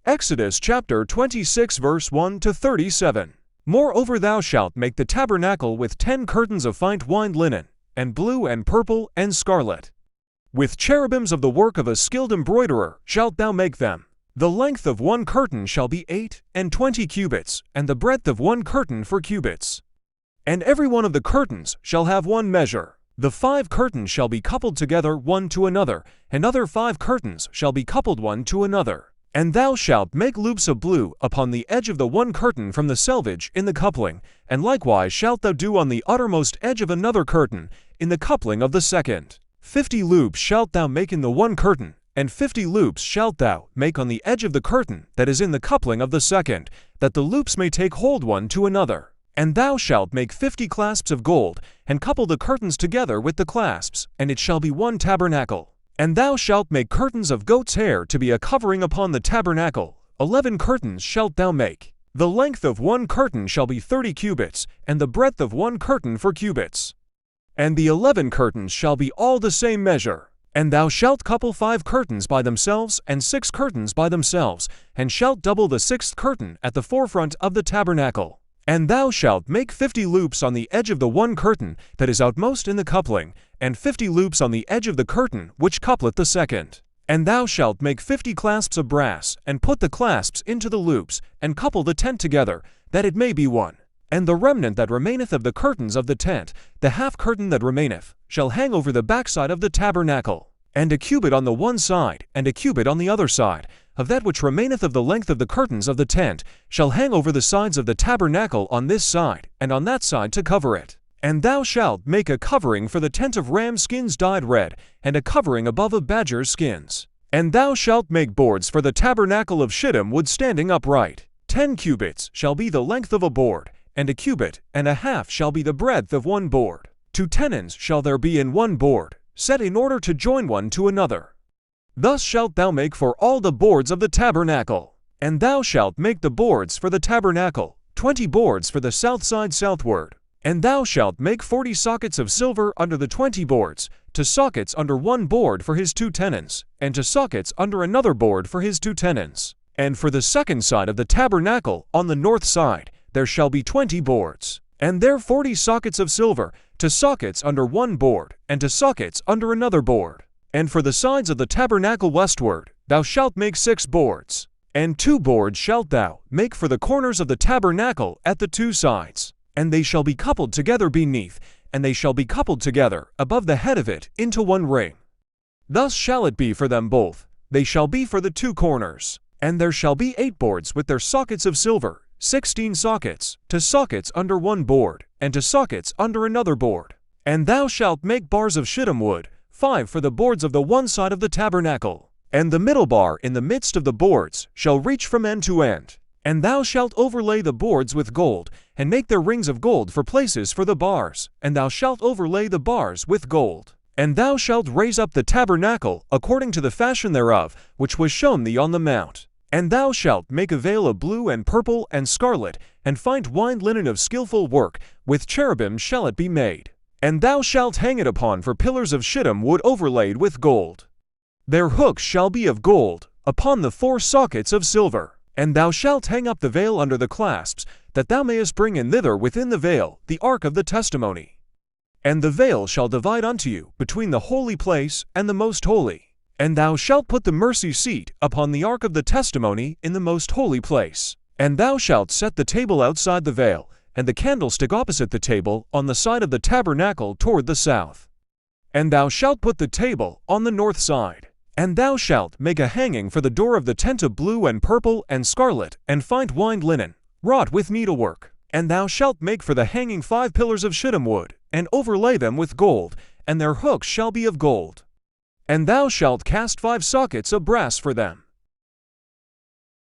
Exodus chapter 26 verse 1 to 37. Moreover thou shalt make the tabernacle with 10 curtains of fine twined linen, and blue and purple and scarlet. With cherubims of the work of a skilled embroiderer shalt thou make them. The length of one curtain shall be 8 and 20 cubits, and the breadth of one curtain 4 cubits. And every one of the curtains shall have one measure. The 5 curtains shall be coupled together one to another, and other 5 curtains shall be coupled one to another. And thou shalt make loops of blue upon the edge of the one curtain from the selvage in the coupling, and likewise shalt thou do on the uttermost edge of another curtain, in the coupling of the second. 50 loops shalt thou make in the one curtain, and 50 loops shalt thou make on the edge of the curtain that is in the coupling of the second, that the loops may take hold one to another. And thou shalt make 50 clasps of gold, and couple the curtains together with the clasps, and it shall be one tabernacle. And thou shalt make curtains of goat's hair to be a covering upon the tabernacle. 11 curtains shalt thou make. The length of one curtain shall be 30 cubits, and the breadth of one curtain 4 cubits. And the 11 curtains shall be all the same measure. And thou shalt couple 5 curtains by themselves, and 6 curtains by themselves, and shalt double the 6th curtain at the forefront of the tabernacle. And thou shalt make 50 loops on the edge of the one curtain that is outmost in the coupling, and 50 loops on the edge of the curtain which coupleth the second. And thou shalt make 50 clasps of brass, and put the clasps into the loops, and couple the tent together, that it may be one. And the remnant that remaineth of the curtains of the tent, the half curtain that remaineth, shall hang over the backside of the tabernacle. And a cubit on the one side, and a cubit on the other side, of that which remaineth of the length of the curtains of the tent, shall hang over the sides of the tabernacle on this side, and on that side to cover it. And thou shalt make a covering for the tent of ram skins dyed red, and a covering above of badger skins. And thou shalt make boards for the tabernacle of shittim wood standing upright. 10 cubits shall be the length of a board, and a cubit and a half shall be the breadth of one board. 2 tenons shall there be in one board, set in order to join one to another. Thus shalt thou make for all the boards of the tabernacle. And thou shalt make the boards for the tabernacle, 20 boards for the south side southward. And thou shalt make 40 sockets of silver under the 20 boards, to sockets under one board for his 2 tenons, and to sockets under another board for his 2 tenons. And for the second side of the tabernacle, on the north side, there shall be 20 boards. And there 40 sockets of silver, to sockets under one board, and to sockets under another board. And for the sides of the tabernacle westward, thou shalt make 6 boards. And 2 boards shalt thou make for the corners of the tabernacle at the 2 sides. And they shall be coupled together beneath, and they shall be coupled together above the head of it into one ring. Thus shall it be for them both. They shall be for the 2 corners. And there shall be 8 boards with their sockets of silver, 16 sockets, to sockets under one board, and to sockets under another board. And thou shalt make bars of shittim wood, 5 for the boards of the one side of the tabernacle. And the middle bar in the midst of the boards shall reach from end to end. And thou shalt overlay the boards with gold, and make their rings of gold for places for the bars, and thou shalt overlay the bars with gold. And thou shalt raise up the tabernacle according to the fashion thereof, which was shown thee on the mount. And thou shalt make a veil of blue and purple and scarlet, and fine twined linen of skillful work, with cherubim shall it be made. And thou shalt hang it upon for pillars of shittim wood overlaid with gold. Their hooks shall be of gold, upon the 4 sockets of silver. And thou shalt hang up the veil under the clasps, that thou mayest bring in thither within the veil the ark of the testimony. And the veil shall divide unto you between the holy place and the most holy. And thou shalt put the mercy seat upon the ark of the testimony in the most holy place. And thou shalt set the table outside the veil, and the candlestick opposite the table on the side of the tabernacle toward the south. And thou shalt put the table on the north side. And thou shalt make a hanging for the door of the tent of blue and purple and scarlet and fine twined linen, wrought with needlework. And thou shalt make for the hanging 5 pillars of shittim wood, and overlay them with gold, and their hooks shall be of gold. And thou shalt cast 5 sockets of brass for them.